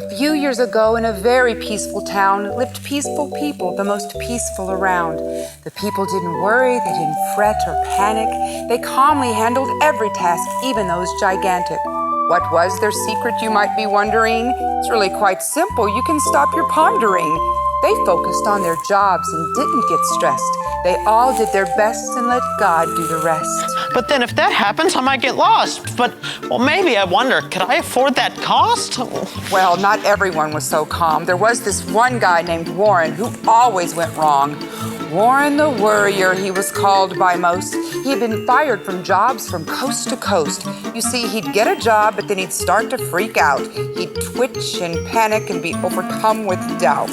A few years ago, in a very peaceful town, lived peaceful people, the most peaceful around. The people didn't worry, they didn't fret or panic. They calmly handled every task, even those gigantic. What was their secret, you might be wondering? It's really quite simple. You can stop your pondering. They focused on their jobs and didn't get stressed. They all did their best and let God do the rest. But then if that happens, I might get lost. But, well, maybe, I wonder, could I afford that cost? Well, not everyone was so calm. There was this one guy named Warren who always went wrong. Warren the Worrier, he was called by most. He had been fired from jobs from coast to coast. You see, he'd get a job, but then he'd start to freak out. He'd twitch and panic and be overcome with doubt.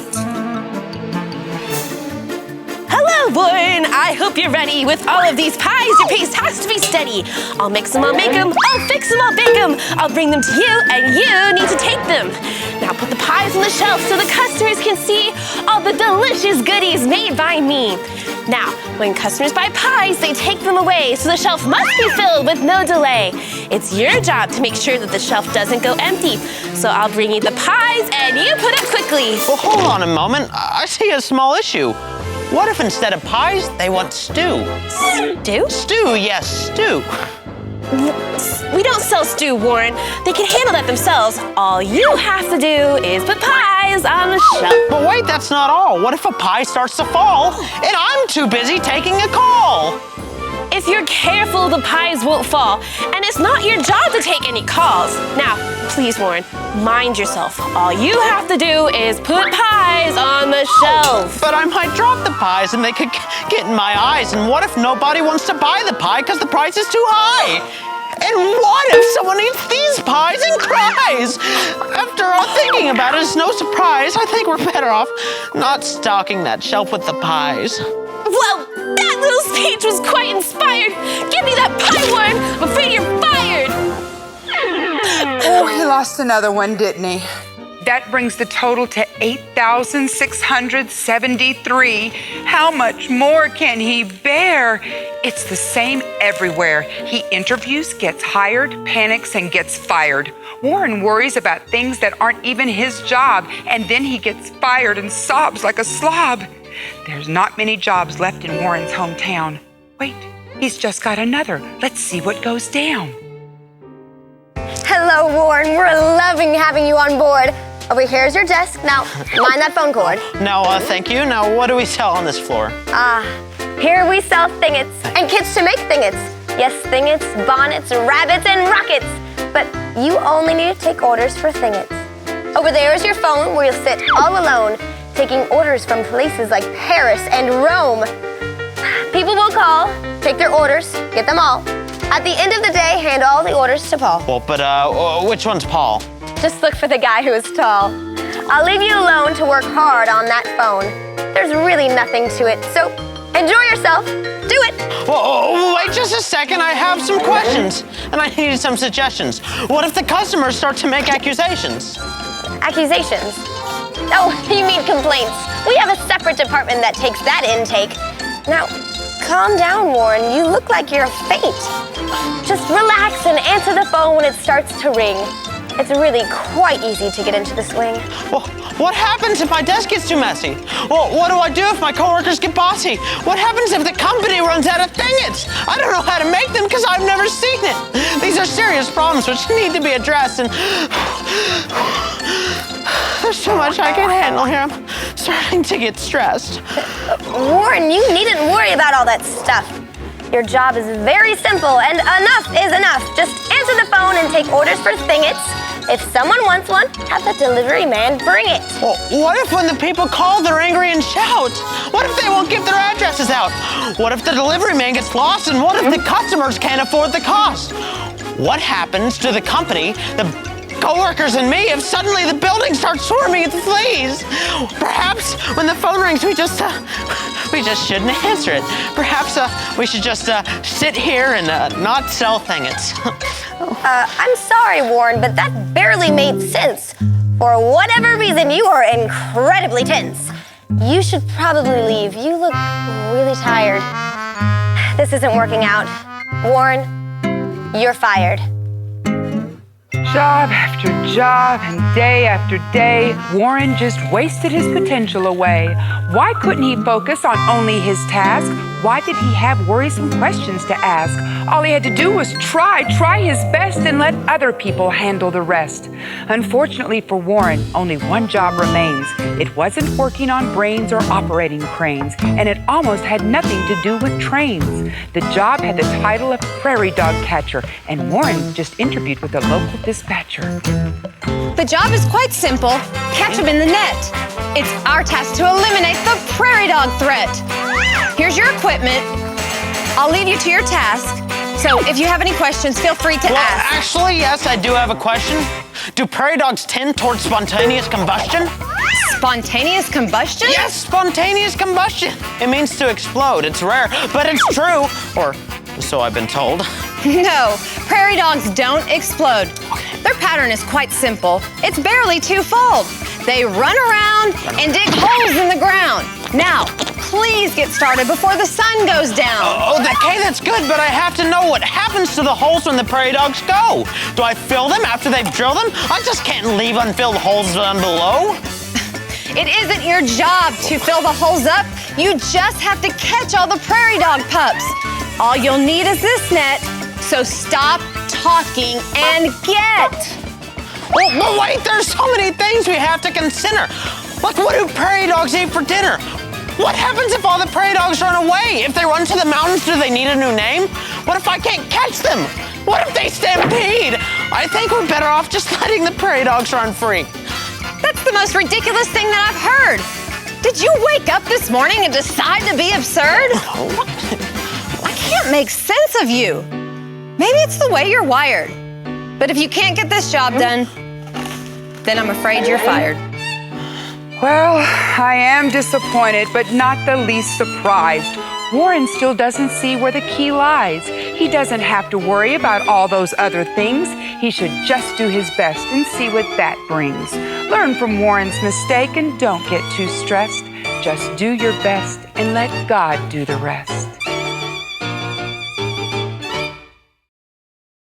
Hello, Warren. I hope you're ready. With all of these pies, your pace has to be steady. I'll mix them, I'll make them, I'll fix them, I'll bake them. I'll bring them to you, and you need to take them. Now put the pies on the shelf so the customers can see all the delicious goodies made by me. Now, when customers buy pies, they take them away, so the shelf must be filled with no delay. It's your job to make sure that the shelf doesn't go empty. So I'll bring you the pies, and you put them quickly. Well, hold on a moment. I see a small issue. What if instead of pies, they want stew? Stew? Stew, yes, stew. We don't sell stew, Warren. They can handle that themselves. All you have to do is put pies on the shelf. But wait, that's not all. What if a pie starts to fall and I'm too busy taking a call? If you're careful, the pies won't fall. And it's not your job to take any calls. Now, please, Warren, mind yourself. All you have to do is put pies on the shelf. But I might drop the pies and they could get in my eyes. And what if nobody wants to buy the pie because the price is too high? And what if someone eats these pies and cries? After all thinking about it, it's no surprise. I think we're better off not stocking that shelf with the pies. Well, that little speech was quite inspired. Give me that pie, Warren. I'm afraid you're fired. Oh, he lost another one, didn't he? That brings the total to 8,673. How much more can he bear? It's the same everywhere. He interviews, gets hired, panics, and gets fired. Warren worries about things that aren't even his job, and then he gets fired and sobs like a slob. There's not many jobs left in Warren's hometown. Wait, he's just got another. Let's see what goes down. Hello, Warren. We're loving having you on board. Over here's your desk. Now, mind that phone cord. No, thank you. Now, what do we sell on this floor? Here we sell thingets and kits to make thingets. Yes, thingets, bonnets, rabbits, and rockets. But you only need to take orders for thingets. Over there is your phone where you'll sit all alone, taking orders from places like Paris and Rome. People will call, take their orders, get them all. At the end of the day, hand all the orders to Paul. Well, but which one's Paul? Just look for the guy who is tall. I'll leave you alone to work hard on that phone. There's really nothing to it, so enjoy yourself. Do it. Whoa, wait just a second. I have some questions, and I need some suggestions. What if the customers start to make accusations? Accusations? Oh, you mean complaints. We have a separate department that takes that intake. Now, calm down, Warren. You look like you're faint. Just relax and answer the phone when it starts to ring. It's really quite easy to get into the swing. Well, what happens if my desk gets too messy? Well, what do I do if my coworkers get bossy? What happens if the company runs out of thingets? I don't know how to make them because I've never seen it. These are serious problems which need to be addressed, and there's so much I can handle here. I'm starting to get stressed. Warren, you needn't worry about all that stuff. Your job is very simple, and enough is enough. Just answer the phone and take orders for thingets. If someone wants one, have the delivery man bring it. Well, what if when the people call, they're angry and shout? What if they won't give their addresses out? What if the delivery man gets lost? And what if the customers can't afford the cost? What happens to the company, the coworkers and me, if suddenly the building starts swarming with fleas? Perhaps when the phone rings, we just shouldn't answer it. Perhaps we should just sit here and not sell thingets. I'm sorry, Warren, but that barely made sense. For whatever reason, you are incredibly tense. You should probably leave. You look really tired. This isn't working out. Warren, you're fired. Job after job and day after day, Warren just wasted his potential away. Why couldn't he focus on only his task? Why did he have worrisome questions to ask? All he had to do was try his best and let other people handle the rest. Unfortunately for Warren, only one job remains. It wasn't working on brains or operating cranes, and it almost had nothing to do with trains. The job had the title of prairie dog catcher, and Warren just interviewed with a local dispatcher. The job is quite simple. Catch them in the net. It's our task to eliminate the prairie dog threat. Here's your equipment. I'll leave you to your task. So if you have any questions, feel free to ask. Actually, yes, I do have a question. Do prairie dogs tend towards spontaneous combustion? Spontaneous combustion? Yes, spontaneous combustion. It means to explode. It's rare, but it's true. Or so I've been told. No, prairie dogs don't explode. Their pattern is quite simple. It's barely twofold. They run around and dig holes in the ground. Now, please get started before the sun goes down. Okay, that's good, but I have to know what happens to the holes when the prairie dogs go. Do I fill them after they've drilled them? I just can't leave unfilled holes down below. It isn't your job to fill the holes up. You just have to catch all the prairie dog pups. All you'll need is this net, so stop talking and get. Well, wait, there's so many things we have to consider. Like, what do prairie dogs eat for dinner? What happens if all the prairie dogs run away? If they run to the mountains, do they need a new name? What if I can't catch them? What if they stampede? I think we're better off just letting the prairie dogs run free. That's the most ridiculous thing that I've heard. Did you wake up this morning and decide to be absurd? I can't make sense of you. Maybe it's the way you're wired. But if you can't get this job done, then I'm afraid you're fired. Well, I am disappointed, but not the least surprised. Warren still doesn't see where the key lies. He doesn't have to worry about all those other things. He should just do his best and see what that brings. Learn from Warren's mistake and don't get too stressed. Just do your best and let God do the rest.